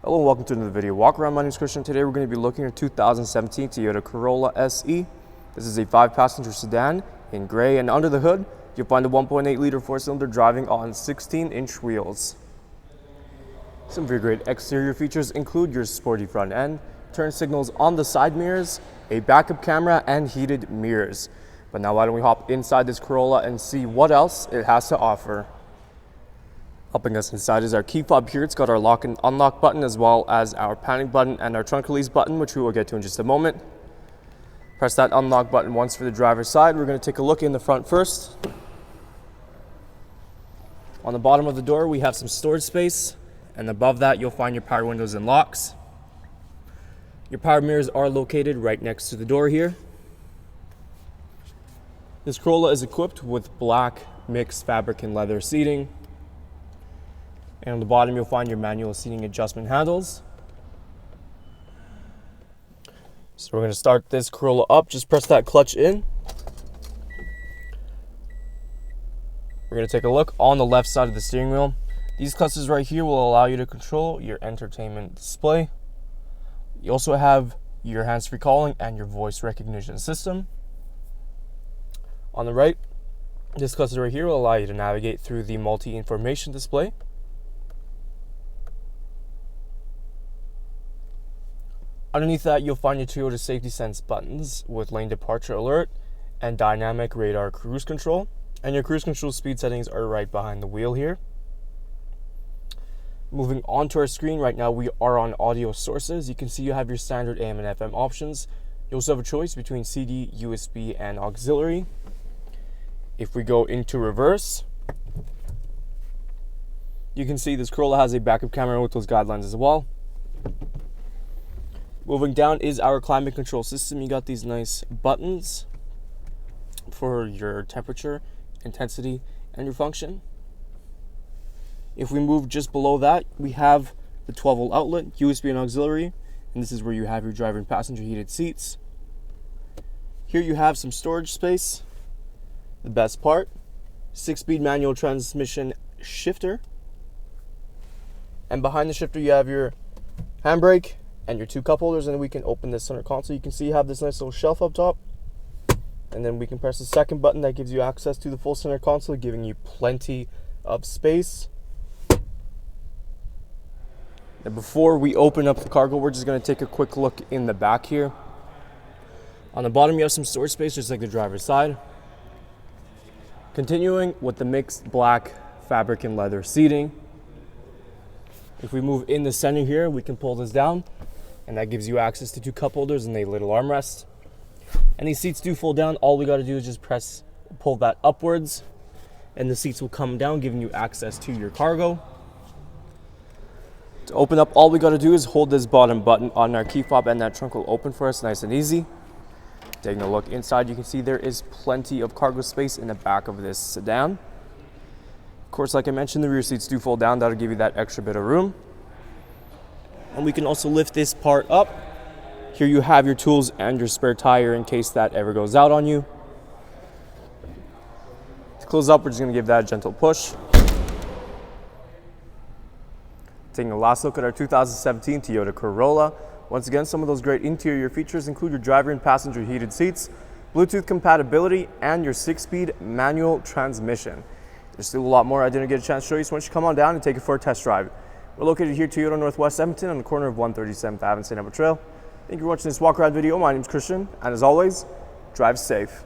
Hello and welcome to another video walk around. My name is Christian. Today we're going to be looking at 2017 Toyota Corolla SE. This is a 5-passenger sedan in gray, and under the hood you'll find a 1.8 liter 4-cylinder driving on 16-inch wheels. Some very great exterior features include your sporty front end, turn signals on the side mirrors, a backup camera, and heated mirrors. But now why don't we hop inside this Corolla and see what else it has to offer. Helping us inside is our key fob here. It's got our lock and unlock button as well as our panic button and our trunk release button, which we will get to in just a moment. Press that unlock button once for the driver's side. We're going to take a look in the front first. On the bottom of the door we have some storage space, and above that you'll find your power windows and locks. Your power mirrors are located right next to the door here. This Corolla is equipped with black mixed fabric and leather seating. And on the bottom you'll find your manual seating adjustment handles. So we're going to start this Corolla up. Just press that clutch in. We're going to take a look on the left side of the steering wheel. These clusters right here will allow you to control your entertainment display. You also have your hands-free calling and your voice recognition system. On the right, this cluster right here will allow you to navigate through the multi-information display. Underneath that, you'll find your Toyota Safety Sense buttons with lane departure alert and dynamic radar cruise control. And your cruise control speed settings are right behind the wheel here. Moving on to our screen, right now we are on audio sources. You can see you have your standard AM and FM options. You also have a choice between CD, USB, and auxiliary. If we go into reverse, you can see this Corolla has a backup camera with those guidelines as well. Moving down is our climate control system. You got these nice buttons for your temperature, intensity, and your function. If we move just below that, we have the 12-volt outlet, USB and auxiliary, and this is where you have your driver and passenger heated seats. Here you have some storage space. The best part, 6-speed manual transmission shifter. And behind the shifter you have your handbrake and your 2 cup holders, and then we can open this center console. You can see you have this nice little shelf up top, and then we can press the second button that gives you access to the full center console, giving you plenty of space. Now before we open up the cargo, we're just going to take a quick look in the back here. On the bottom you have some storage space just like the driver's side. Continuing with the mixed black fabric and leather seating. If we move in the center here, we can pull this down, and that gives you access to 2 cup holders and a little armrest. And these seats do fold down. All we got to do is just pull that upwards, and the seats will come down, giving you access to your cargo. To open up, all we got to do is hold this bottom button on our key fob, and that trunk will open for us nice and easy. Taking a look inside, you can see there is plenty of cargo space in the back of this sedan. Of course, like I mentioned, the rear seats do fold down. That'll give you that extra bit of room. And we can also lift this part up. Here you have your tools and your spare tire in case that ever goes out on you. To close up, we're just going to give that a gentle push. Taking a last look at our 2017 Toyota Corolla. Once again, some of those great interior features include your driver and passenger heated seats, Bluetooth compatibility, and your 6-speed manual transmission. There's still a lot more I didn't get a chance to show you, so why don't you come on down and take it for a test drive. We're located here, Toyota Northwest Edmonton, on the corner of 137th Ave and St.Albert Trail. Thank you for watching this walk around video. My name is Christian, and as always, drive safe.